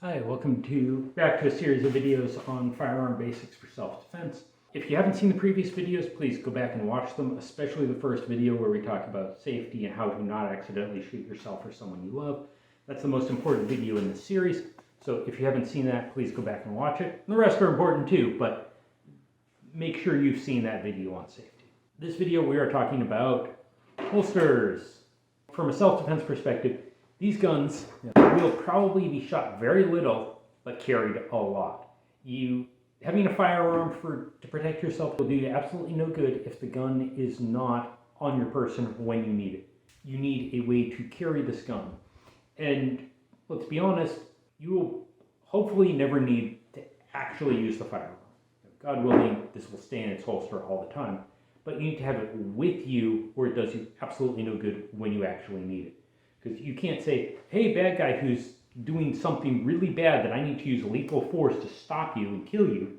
Hi, welcome back to a series of videos on firearm basics for self-defense. If you haven't seen the previous videos, please go back and watch them, especially the first video where we talk about safety and how to not accidentally shoot yourself or someone you love. That's the most important video in this series, so if you haven't seen that, please go back and watch it. And the rest are important too, but make sure you've seen that video on safety. This video we are talking about holsters. From a self-defense perspective, these guns will probably be shot very little, but carried a lot. Having a firearm to protect yourself will do you absolutely no good if the gun is not on your person when you need it. You need a way to carry this gun. And let's be honest, you will hopefully never need to actually use the firearm. God willing, this will stay in its holster all the time. But you need to have it with you where it does you absolutely no good when you actually need it. Because you can't say, hey, bad guy who's doing something really bad that I need to use lethal force to stop you and kill you,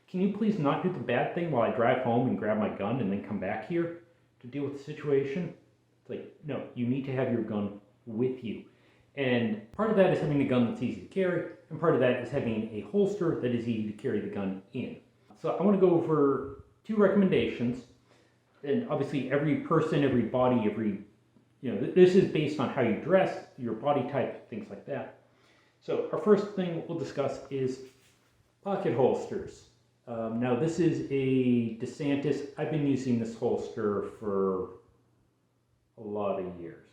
can you please not do the bad thing while I drive home and grab my gun and then come back here to deal with the situation? It's like, no, you need to have your gun with you. And part of that is having a gun that's easy to carry, and part of that is having a holster that is easy to carry the gun in. So I want to go over two recommendations. And obviously every person, every body, this is based on how you dress, your body type, things like that. So our first thing we'll discuss is pocket holsters. Now this is a DeSantis. I've been using this holster for a lot of years,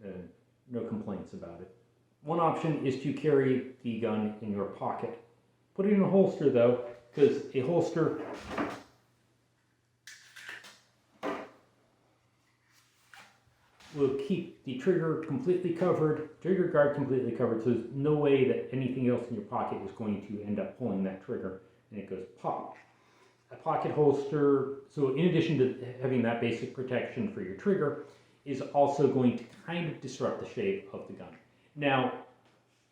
and no complaints about it. One option is to carry the gun in your pocket. Put it in a holster though, because a holster will keep the trigger completely covered, trigger guard completely covered, so there's no way that anything else in your pocket is going to end up pulling that trigger and it goes pop. A pocket holster, so in addition to having that basic protection for your trigger, is also going to kind of disrupt the shape of the gun. Now,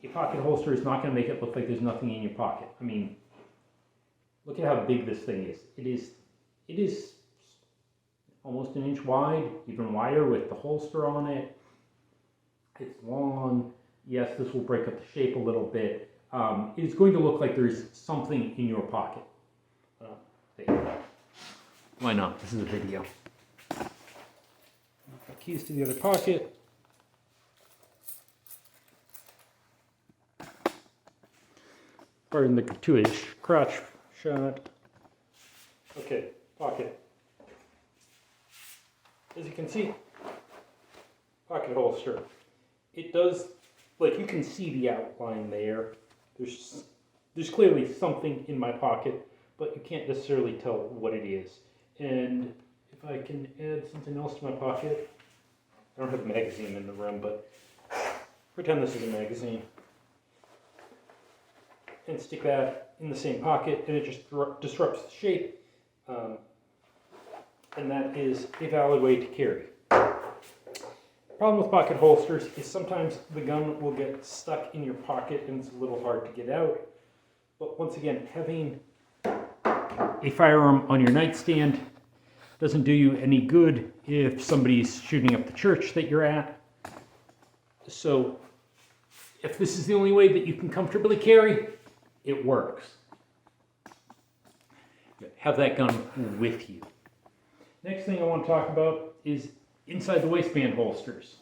a pocket holster is not going to make it look like there's nothing in your pocket. I mean, look at how big this thing is. It is almost an inch wide, even wider with the holster on it. It's long. Yes, this will break up the shape a little bit. It's going to look like there's something in your pocket. Why not? This is a video. Keys to the other pocket. Pardon the gratuitous crotch shot. Okay, pocket. As you can see, pocket holster. It does, like you can see the outline there. There's clearly something in my pocket, but you can't necessarily tell what it is. And if I can add something else to my pocket, I don't have a magazine in the room, but pretend this is a magazine. And stick that in the same pocket, and it just disrupts the shape. And that is a valid way to carry. Problem with pocket holsters is sometimes the gun will get stuck in your pocket and it's a little hard to get out. But once again, having a firearm on your nightstand doesn't do you any good if somebody's shooting up the church that you're at. So if this is the only way that you can comfortably carry, it works. Have that gun with you. Next thing I want to talk about is inside the waistband holsters.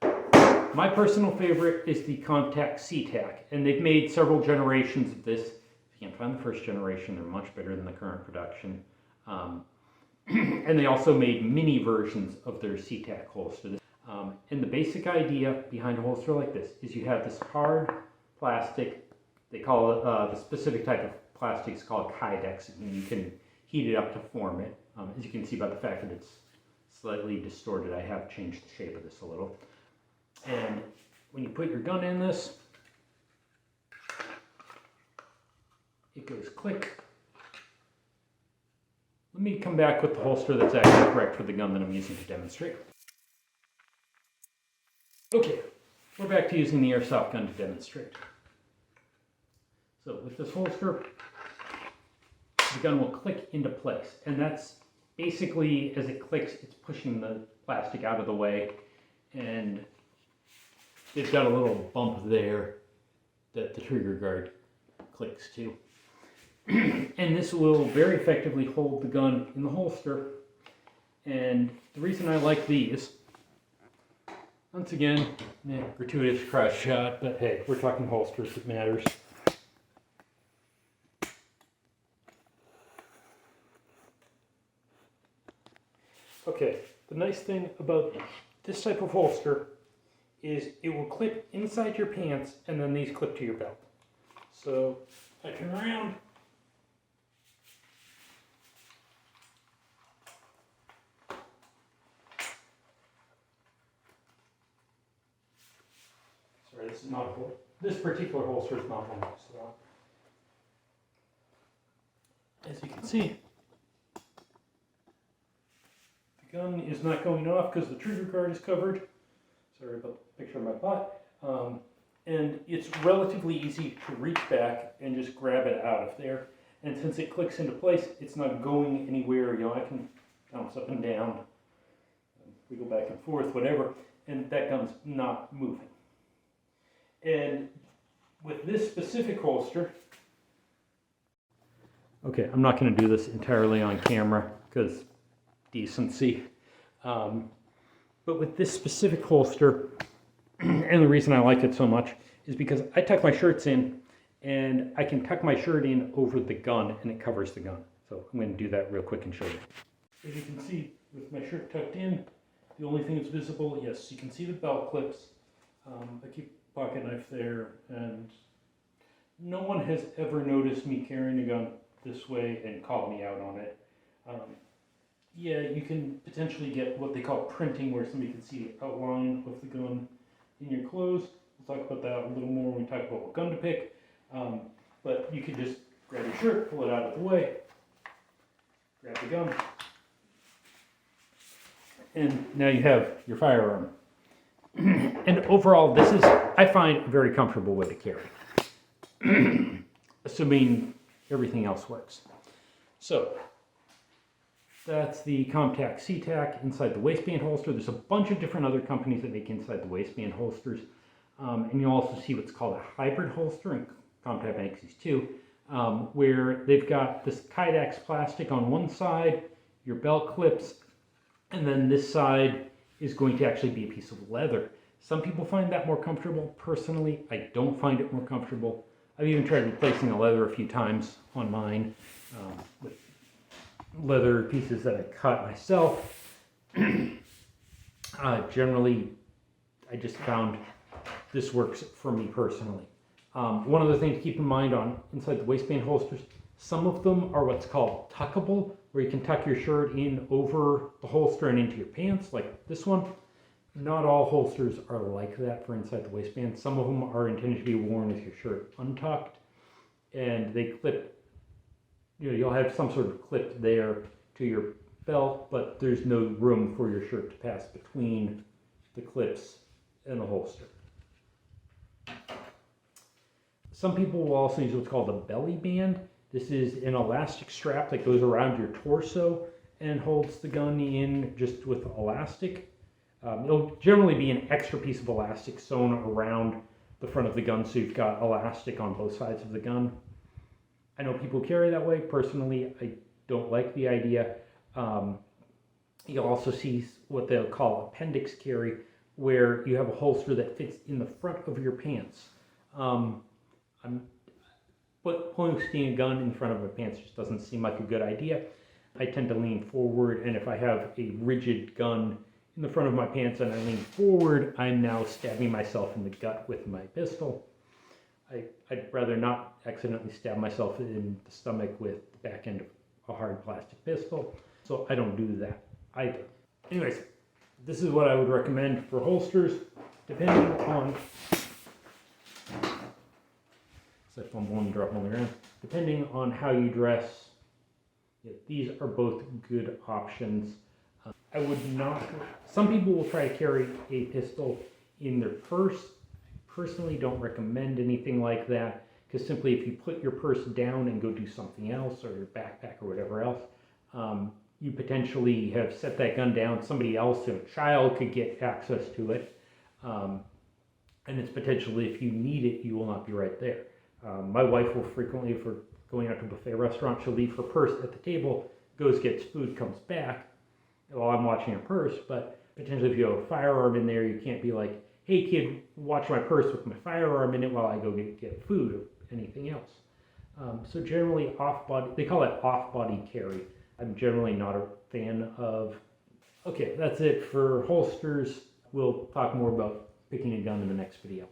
My personal favorite is the comp-tac C-tac, and they've made several generations of this. If you can find the first generation, they're much better than the current production. And they also made mini versions of their C-tac holster. And the basic idea behind a holster like this is you have this hard plastic, they call it, the specific type of plastic is called Kydex, and you can heat it up to form it. As you can see by the fact that it's slightly distorted, I have changed the shape of this a little. And when you put your gun in this, it goes click. Let me come back with the holster that's actually correct for the gun that I'm using to demonstrate. Okay, we're back to using the airsoft gun to demonstrate. So with this holster, the gun will click into place, and that's basically, as it clicks, it's pushing the plastic out of the way, and they've got a little bump there that the trigger guard clicks to. And this will very effectively hold the gun in the holster. And the reason I like these, once again, gratuitous cross shot, but hey, we're talking holsters, it matters. Okay, the nice thing about this type of holster is it will clip inside your pants and then these clip to your belt. So I turn around. Sorry, this is not this particular holster is not one. So as you can see, the gun is not going off because the trigger guard is covered. Sorry about the picture of my butt. And it's relatively easy to reach back and just grab it out of there. And since it clicks into place, it's not going anywhere. You know, I can bounce up and down, we go back and forth, whatever, and that gun's not moving. And with this specific holster, okay, I'm not going to do this entirely on camera because decency. But with this specific holster, and the reason I like it so much is because I tuck my shirts in and I can tuck my shirt in over the gun and it covers the gun. So I'm going to do that real quick and show you. As you can see, with my shirt tucked in, the only thing that's visible, yes, you can see the belt clips. I keep a pocket knife there, and no one has ever noticed me carrying a gun this way and called me out on it. Yeah, you can potentially get what they call printing, where somebody can see the outline of the gun in your clothes. We'll talk about that a little more when we talk about what gun to pick. But you can just grab your shirt, pull it out of the way, grab the gun, and now you have your firearm. And overall, this is, I find, a very comfortable way to carry, assuming everything else works. So that's the comp-tac C-tac inside the waistband holster. There's a bunch of different other companies that make inside the waistband holsters. And you'll also see what's called a hybrid holster, and comp-tac makes these too, where they've got this Kydex plastic on one side, your belt clips, and then this side is going to actually be a piece of leather. Some people find that more comfortable. Personally, I don't find it more comfortable. I've even tried replacing the leather a few times on mine with leather pieces that I cut myself. Generally, I just found this works for me personally. One other thing to keep in mind on inside the waistband holsters, some of them are what's called tuckable, where you can tuck your shirt in over the holster and into your pants, like this one. Not all holsters are like that for inside the waistband. Some of them are intended to be worn with your shirt untucked, and they clip, you know, you'll have some sort of clip there to your belt, but there's no room for your shirt to pass between the clips and the holster. Some people will also use what's called a belly band. This is an elastic strap that goes around your torso and holds the gun in just with elastic. It'll generally be an extra piece of elastic sewn around the front of the gun, so you've got elastic on both sides of the gun. I know people carry that way. Personally, I don't like the idea. You'll also see what they'll call appendix carry, where you have a holster that fits in the front of your pants. Posting a gun in front of my pants just doesn't seem like a good idea. I tend to lean forward, and if I have a rigid gun in the front of my pants and I lean forward, I'm now stabbing myself in the gut with my pistol. I'd rather not accidentally stab myself in the stomach with the back end of a hard plastic pistol, so I don't do that either. Anyways, this is what I would recommend for holsters, depending on, except I'm going to drop on the ground, depending on how you dress. Yeah, these are both good options. I would not, some people will try to carry a pistol in their purse. I personally don't recommend anything like that, because simply if you put your purse down and go do something else, or your backpack or whatever else, you potentially have set that gun down. Somebody else, a child, could get access to it. and it's potentially, if you need it, you will not be right there. My wife will frequently, if we're going out to a buffet restaurant, she'll leave her purse at the table, goes, gets food, comes back while I'm watching her purse. But potentially if you have a firearm in there, you can't be like, hey kid, watch my purse with my firearm in it while I go get food or anything else. So generally off-body, they call it off-body carry. I'm generally not a fan of. Okay, that's it for holsters. We'll talk more about picking a gun in the next video.